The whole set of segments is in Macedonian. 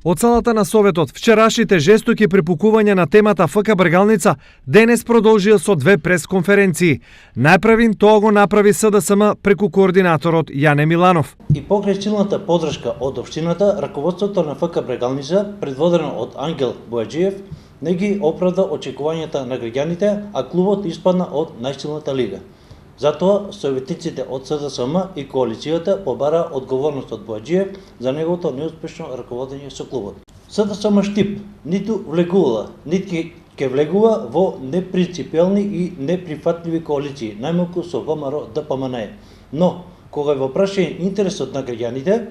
Од салата на Советот, вчерашните жестоки припукувања на темата ФК Бргалница денес продолжија со 2 пресконференции. Најпрвин тоа го направи СДСМ преку координаторот Јане Миланов. И покрај силната подршка од општината, раководството на ФК Бргалница, предводено од Ангел Бојаджиев, не ги оправда очекувањата на граѓаните, а клубот испадна од најсилната лига. Затоа, советниците од СДСМ и коалицијата побара одговорност од Бојаджиев за неговото неуспешно раководење со клубот. СДСМ Штип ниту влегувала, ниту ќе влегува во непринципиелни и неприфатливи коалиции, најмалку со ВМРО ДПМН. Но, кога е во прашање интересот на граѓаните,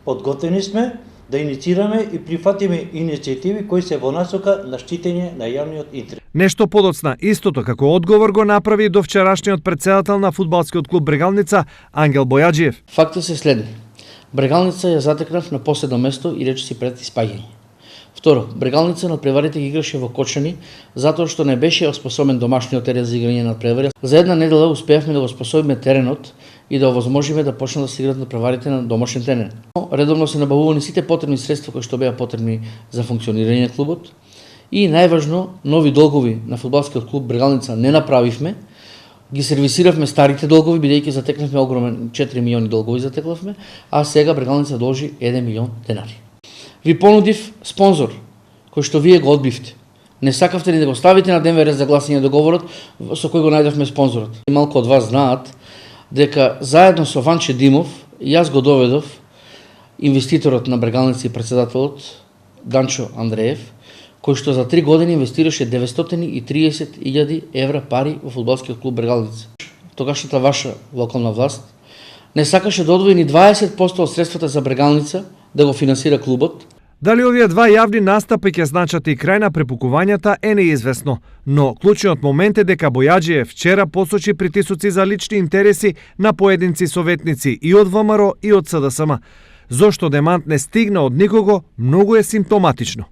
подготвени сме да иницираме и прифатиме иницијативи кои се во насока на штитење на јавниот интерес. Нешто подоцна, истото како одговор го направи до вчерашниот претседател на фудбалскиот клуб Бргалница Ангел Бојаджиев. Фактот се следни. Бргалница ја затекнав на последно место и речиси пред испаѓање. Второ, Бргалница на преварите ги играше во Кочани затоа што не беше оспособен домашниот терен за играње на превари. За една недела успеавме да го способиме теренот и да овозможиме да почнат да се играат на преварите на домашен терен. Редовно се набавувани сите потребни средства кои што беа потребни за функционирање на клубот. И најважно, нови долгови на фудбалскиот клуб Бргалница не направивме. Ги сервисиравме старите долгови, бидејќи затекнавме огромен 4 милиони долгови затеклавме, а сега Бргалница должи 1 милион денари. Ви понудив спонзор, кој што вие го одбивте. Не сакавте ни да го ставите на дневен ред за гласање договорот со кој го најдовме спонзорот. И малку од вас знаат дека заедно со Ванче Димов јас го доведов инвеститорот на Бргалница и председателот Данчо Андреев, кој што за 3 години инвестираше 930.000 евра пари во фудбалскиот клуб Бргалница. Тогашната ваша локална власт не сакаше да одвои ни 20% од средствата за Бргалница да го финансира клубот. Дали овие два јавни настапи ќе значат и крај на препукувањата е неизвестно, но клучниот момент е дека Бојаджиев вчера посочи притисоци за лични интереси на поединци советници и од ВМРО и од СДСМ. Зошто демант не стигна од никого, многу е симптоматично.